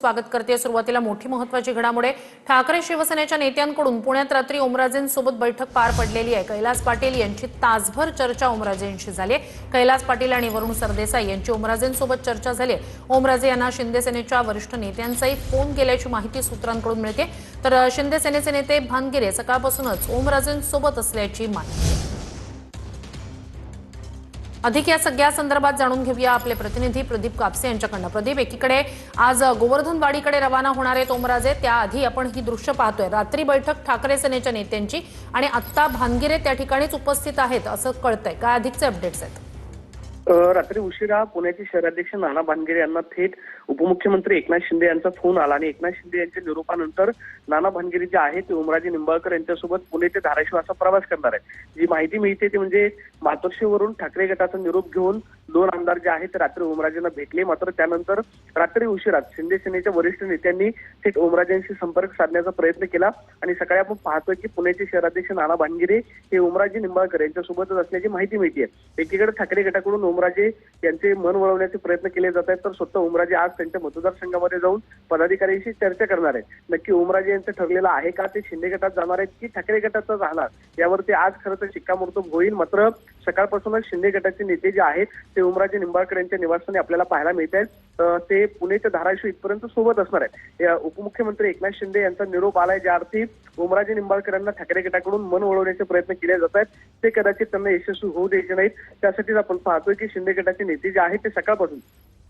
स्वागत करते। सुरुवातीला मोठी महत्त्वाची घडामोड आहे। ठाकरे शिवसेनेच्या नेत्यांकडून पुण्यात रात्री ओमराजेंसोबत बैठक पार पडलेली आहे। कैलास पाटील यांची तासभर चर्चा ओमराजेंशी झाली आहे। कैलास पाटील आणि वरुण सरदेसाई यांची ओमराजेंसोबत चर्चा झाली आहे। ओमराजे यांना शिंदे सेनेच्या वरिष्ठ नेत्यांचाही फोन गेल्याची माहिती सूत्रांकडून मिळते। तर शिंदे सेनेचे नेते भानगिरे सकाळपासूनच ओमराजेंसोबत असल्याची माहिती आहे। अधिक या सगळ्या संदर्भात जाणून घेऊया आपले प्रतिनिधी प्रदीप कापसे यांच्याकडून। प्रदीप, एकीकडे आज गोवर्धनवाडीकडे रवाना होणार आहेत ओमराजे, त्याआधी आपण ही दृश्य पाहतोय। रात्री बैठक ठाकरे सेनेच्या नेत्यांची आणि आता भानगिरे त्या ठिकाणीच उपस्थित आहेत असं कळतंय। काय अधिकचे अपडेट्स आहेत? रात्री उशिरा पुण्याचे शहराध्यक्ष नाना भानगिरे यांना थेट उपमुख्यमंत्री एकनाथ शिंदे यांचा फोन आला आणि एकनाथ शिंदे यांच्या निरोपानंतर नाना भानगिरे जे आहेत ते ओमराजे निंबाळकर यांच्यासोबत पुणे ते धाराशिव असा प्रवास करणार आहेत। जी माहिती मिळते ती म्हणजे मातोश्रीवरून ठाकरे गटाचा निरोप घेऊन दोन आमदार जे आहेत रात्री ओमराजेंना भेटले। मात्र त्यानंतर रात्री उशिरात शिंदे सेनेच्या वरिष्ठ नेत्यांनी थेट ओमराजेंशी संपर्क साधण्याचा प्रयत्न केला आणि सकाळी आपण पाहतोय की पुण्याचे शहराध्यक्ष नाना भानगिरे हे ओमराजे निंबाळकर यांच्यासोबतच असल्याची माहिती मिळते। एकीकडे ठाकरे गटाकडून ओमराजे यांचे मन वळवण्याचे प्रयत्न केले जात आहेत, तर स्वतः ओमराजे आज त्यांच्या मतदारसंघामध्ये जाऊन पदाधिकाऱ्यांशी चर्चा करणार आहेत। नक्की ओमराजे यांचं ठरलेलं आहे का ते शिंदे गटात जाणार आहेत की ठाकरे गटातच राहणार यावरती आज खरं तर शिक्कामोर्तब होईल। मात्र सकाळपासूनच शिंदे गटाचे नेते जे आहेत ते ओमराजे निंबाळकर यांच्या निवासस्थानी आपल्याला पाहायला मिळत आहेत। ते पुणे ते धाराशिव इथपर्यंत सोबत असणार आहेत। उपमुख्यमंत्री एकनाथ शिंदे यांचा निरोप आलाय, ज्या अर्थी ओमराजे निंबाळकर यांना ठाकरे गटाकडून मन वळवण्याचे प्रयत्न केले जात आहेत, ते कदाचित त्यांना यशस्वी होऊ द्यायचे नाहीत। त्यासाठीच आपण पाहतोय की शिंदे गटाचे नेते जे आहेत ते सकाळपासून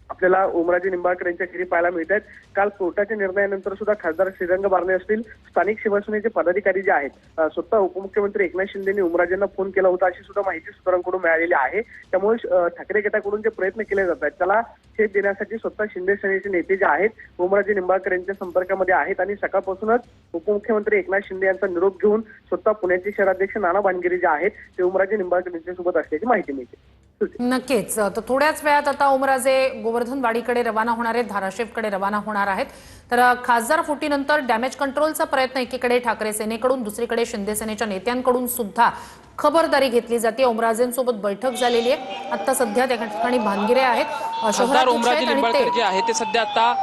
आपल्याला ओमराजे निंबाळकर यांच्या घरी पाहायला मिळत आहेत। काल कोर्टाच्या निर्णयानंतर सुद्धा खासदार श्रीरंग बारणे असतील, स्थानिक शिवसेनेचे पदाधिकारी जे आहेत स्वतः उपमुख्यमंत्री एकनाथ शिंदेनी ओमराजेंना फोन केला होता अशी सुद्धा माहिती सूत्रांकडून मिळालेली आहे। त्यामुळे ठाकरे गटाकडून जे प्रयत्न केले जात आहेत त्याला छेद देण्यासाठी स्वतः शिंदे सेनेचे नेते जे आहेत ओमराजे निंबाळकर यांच्या संपर्कामध्ये आहेत आणि सकाळपासूनच उपमुख्यमंत्री एकनाथ शिंदे यांचा निरोप घेऊन स्वतः पुण्याचे शहराध्यक्ष नाना भानगिरे जे आहेत ते ओमराजे निंबाळकर यांच्यासोबत असल्याची माहिती मिळते। नक्कीच, तर थोड्याच वेळात आता ओमराजे गोवर्धनवाडीकडे रवाना होणार आहेत, धाराशिवकडे रवाना होणार आहेत। तर खासदार फुटीनंतर डॅमेज कंट्रोलचा प्रयत्न एकीकडे ठाकरे सेनेकडून, दुसरीकडे शिंदे सेनेच्या नेत्यांकडून सुद्धा खबरदारी घेतली जाते। ओमराजेंसोबत बैठक झालेली आहे। आता सध्या त्या ठिकाणी भानगिरे आहेत। खासदार ओमराजे निंबाळकर जे आहे ते सध्या आता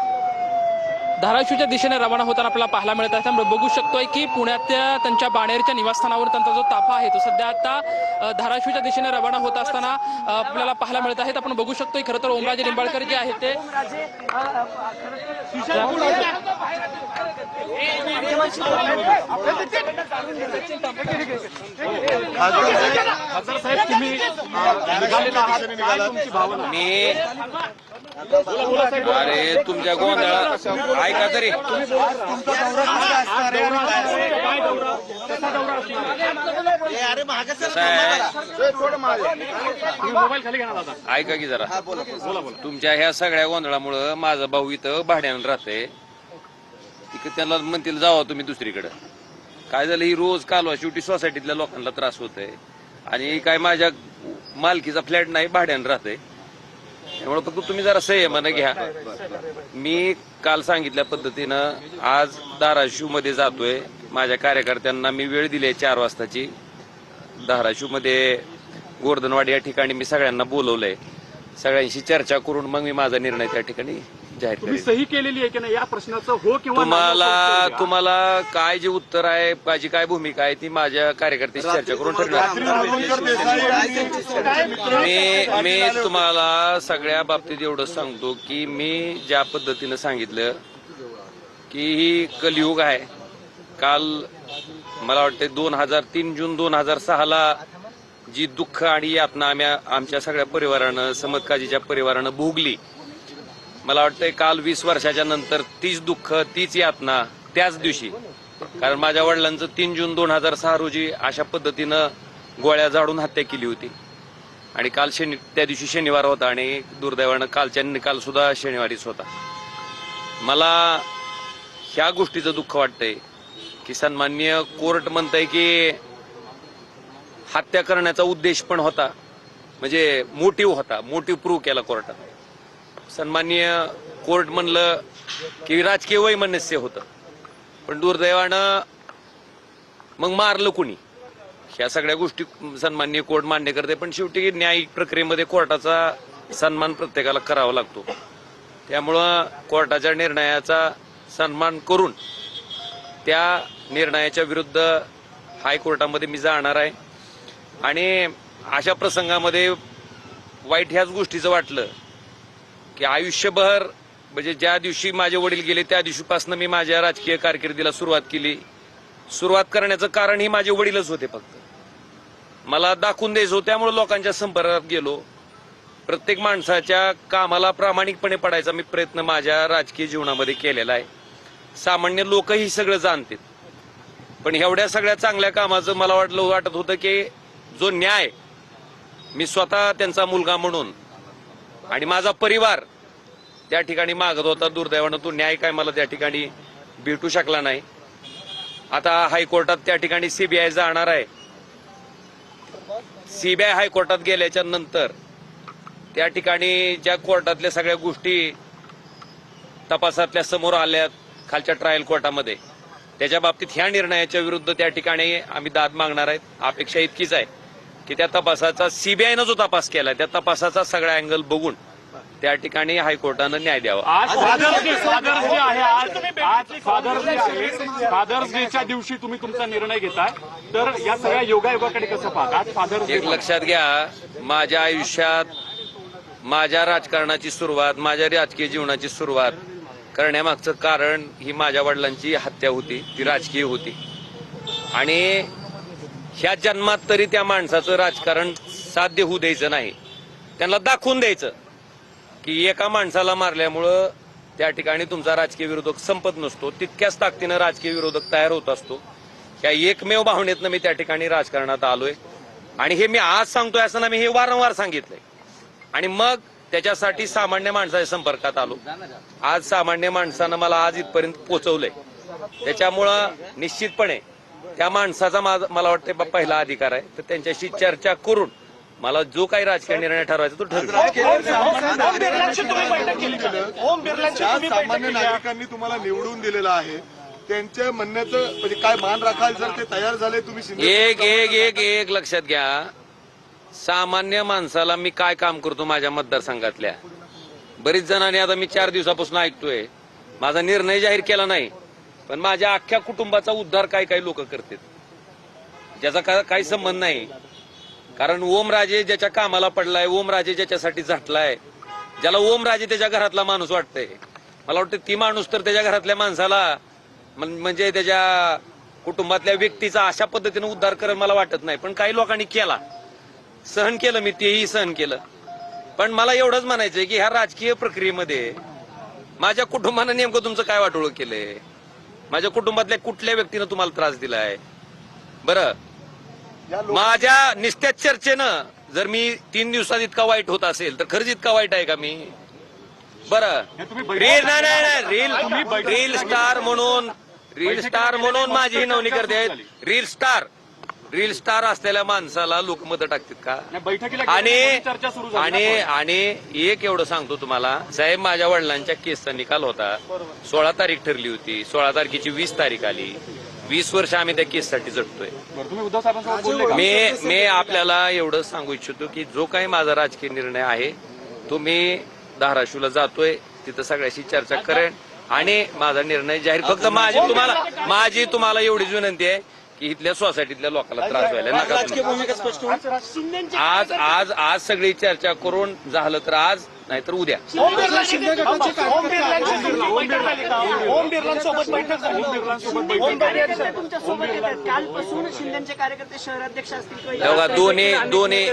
धाराशिवच्या दिशेने रवाना होताना आपल्याला पाहायला मिळत आहे। त्यामुळे बघू शकतोय की पुण्यातल्या त्यांच्या बाणेरच्या निवासस्थानावर त्यांचा जो ताफा आहे तो सध्या आता धाराशिवच्या दिशेने रवाना होत असताना आपल्याला पाहायला मिळत आहे। आपण बघू शकतोय खरं तर ओमराजे निंबाळकर जे आहेत ते अरे तुमच्या गोंधळात ऐका तरी ऐका की जरा तुमच्या ह्या सगळ्या गोंधळामुळं माझा भाऊ इथं भाड्यानं राहते, तिकडे त्यांना म्हणतील जावा तुम्ही दुसरीकडे। काय झालं, ही रोज कालवा शेवटी सोसायटीतल्या लोकांना त्रास होतोय आणि काय माझ्या मालकीचा फ्लॅट नाही, भाड्यानं राहते। त्यामुळे फक्त तुम्ही जरा संयमानं घ्या। मी काल सांगितल्या पद्धतीनं आज धाराशिव मध्ये जातोय। माझ्या कार्यकर्त्यांना मी वेळ दिली 4 वाजताची। धाराशिव मध्ये गोवर्धनवाडी या ठिकाणी मी सगळ्यांना बोलवलंय, सगळ्यांशी चर्चा करून मग मी माझा निर्णय त्या ठिकाणी जाहीर करेन। सही केलेली आहे की नाही या प्रश्नाचं, हो किंवा तुम्हाला काय जे उत्तर आहे, माझी काय भूमिका आहे ती माझ्या कार्यकर्त्यांशी चर्चा करून ठरणार। मी तुम्हाला सगळ्या बाबतीत एवढंच सांगतो की मी ज्या पद्धतीनं सांगितलं की ही कलियुग आहे। काल मला वाटतं 3 जून 2006 जी दुःख आणि यातना आमच्या सगळ्या परिवारानं, समतकाजीच्या परिवारानं भोगली, मला वाटतंय काल 20 वर्षाच्या नंतर तीच दुःख, तीच यातना त्याच दिवशी, कारण माझ्या वडिलांचं 3 जून 2006 रोजी अशा पद्धतीनं गोळ्या झाडून हत्या केली होती आणि काल त्या दिवशी शनिवार होता आणि दुर्दैवानं कालच्या निकाल सुद्धा शनिवारीच होता। मला ह्या गोष्टीचं दुःख वाटतंय की सन्माननीय कोर्ट म्हणतंय की हत्या करण्याचा उद्देश पण होता, म्हणजे मोटिव्ह होता, मोटिव्ह प्रूव्ह केला कोर्टात। सन्माननीय कोर्ट म्हणलं की राजकीय वैमनस्य होतं, पण दुर्दैवानं मग मारलं कुणी, ह्या सगळ्या गोष्टी सन्माननीय कोर्ट मान्य करते। पण शेवटी न्यायिक प्रक्रियेमध्ये कोर्टाचा सन्मान प्रत्येकाला करावा लागतो। त्यामुळं कोर्टाच्या निर्णयाचा सन्मान करून त्या निर्णयाच्या विरुद्ध हायकोर्टामध्ये मी जाणार आहे. आणि अशा प्रसंगामध्ये वाईट ह्याच गोष्टीचं वाटलं की आयुष्यभर म्हणजे ज्या दिवशी माझे वडील गेले त्या दिवशीपासून मी माझ्या राजकीय कारकिर्दीला सुरुवात केली. सुरुवात करण्याचं कारण ही माझे वडीलच होते. फक्त मला दाखवून द्यायचं होतं, त्यामुळे लोकांच्या संपर्कात गेलो. प्रत्येक माणसाच्या कामाला प्रामाणिकपणे पडायचा मी प्रयत्न माझ्या राजकीय जीवनामध्ये केलेला आहे. सामान्य लोकही सगळं जाणतात, पण एवढ्या सगळ्या चांगल्या कामाचं मला वाटत होतं की जो न्याय मी स्वतः त्यांचा मुलगा म्हणून आणि माझा परिवार त्या ठिकाणी मागत होता, दुर्दैवानं तो न्याय काय मला त्या ठिकाणी भेटू शकला नाही. आता हायकोर्टात त्या ठिकाणी सीबीआय जाणार आहे. सीबीआय हायकोर्टात गेल्याच्या नंतर त्या ठिकाणी ज्या कोर्टातल्या सगळ्या गोष्टी तपासातल्या समोर आल्यात खालच्या ट्रायल कोर्टामध्ये, त्याच्या बाबतीत ह्या निर्णयाच्या विरुद्ध त्या ठिकाणी आम्ही दाद मागणार आहेत. अपेक्षा इतकीच आहे की त्या तपासाचा सीबीआयनं जो तपास केला त्या तपासाचा सगळा अँगल बघून त्या ठिकाणी हायकोर्टानं न्याय द्यावा. आज फादर्स डेच्या दिवशी तुम्ही तुमचा निर्णय घेताय, तर या सगळ्या योगायोगाकडे कसं पाहता? आज फादर्स डे एक लक्षात घ्या, माझ्या आयुष्यात माझ्या राजकारणाची सुरुवात, माझ्या राजकीय जीवनाची सुरुवात करण्यामागचं कारण ही माझ्या वडिलांची हत्या होती, ती राजकीय होती. आणि ह्या जन्मात तरी त्या माणसाचं राजकारण साध्य होऊ द्यायचं नाही. त्यांना दाखवून द्यायचं की एका माणसाला मारल्यामुळं त्या ठिकाणी तुमचा राजकीय विरोधक संपत नसतो, तितक्याच ताकदीनं राजकीय विरोधक तयार होत असतो. या एकमेव भावनेतनं मी त्या ठिकाणी राजकारणात आलोय. आणि हे मी आज सांगतोय असं ना, मी हे वारंवार सांगितलंय. आणि मग त्याच्यासाठी सामान्य माणसाच्या संपर्कात आलो. आज सामान्य माणसानं मला आज इथपर्यंत पोहोचवलंय. त्याच्यामुळं निश्चितपणे त्या माणसाचा मला वाटतं पहिला अधिकार आहे, तर त्यांच्याशी चर्चा करून मला जो काही राजकीय निर्णय ठरवायचा तो ठरवेल. सामान्य नागरिकांनी तुम्हाला निवडून दिलेलं आहे, त्यांच्या म्हणण्याचं म्हणजे काय मान राखाल जर ते तयार झाले तुम्ही? एक लक्षात घ्या, सामान्य माणसाला मी काय काम करतो माझ्या मतदारसंघातल्या बरीच जणांनी आता मी 4 दिवसापासून ऐकतोय, माझा निर्णय जाहीर केला नाही, पण माझ्या अख्ख्या कुटुंबाचा उद्धार काही लोक करतात, ज्याचा काही संबंध नाही. कारण ओमराजे ज्याच्या कामाला पडलाय, ओमराजे ज्याच्यासाठी झटलाय, ज्याला ओमराजे त्याच्या घरातला माणूस वाटतंय, मला वाटतं ती माणूस तर त्याच्या घरातल्या माणसाला म्हणजे त्याच्या कुटुंबातल्या व्यक्तीचा अशा पद्धतीने उद्धार करेल मला वाटत नाही. पण काही लोकांनी केला, सहन केलं, मी तेही सहन केलं. पण मला एवढंच म्हणायचंय की ह्या राजकीय प्रक्रियेमध्ये माझ्या कुटुंबानं नेमकं तुमचं काय वाटोळं केलंय? माझ्या कुटुंबातल्या कुठल्या व्यक्तीनं तुम्हाला त्रास दिलाय? बरं, माझ्या निस्त्या चर्चेनं जर मी 3 दिवसात इतका वाईट होत असेल तर खरंच इतका वाईट आहे का मी? बरं, रील स्टार म्हणून माझी नोंदणी करते. रील स्टार असलेल्या माणसाला लोक मतं टाकतात का? बैठकीला आणि एक एवढं सांगतो तुम्हाला साहेब, माझ्या वडिलांच्या केसचा निकाल होता. 16 तारीख ठरली होती, 16 तारखेची 20 तारीख आली. 20 वर्ष आम्ही त्या केससाठी झटतोय. तुम्ही उद्धव साहेबांसोबत बोलले का? मी आपल्याला एवढं सांगू इच्छितो की जो काही माझा राजकीय निर्णय आहे तो मी धाराशिवला जातोय, तिथं सगळ्याशी चर्चा करेन आणि माझा निर्णय जाहीर. फक्त माझी तुम्हाला एवढीच विनंती आहे की इथल्या सोसायटीतल्या लोकांना त्रास व्हायला नका. आज सगळी चर्चा करून झालं तर आज, नाहीतर उद्या. ओम बिर्लांसोबत बैठक झाली. ओम बिर्ला तुमच्या सोबत येतात. कालपासून शिंदेचे कार्यकर्ते शहराध्यक्ष असतील दोन्ही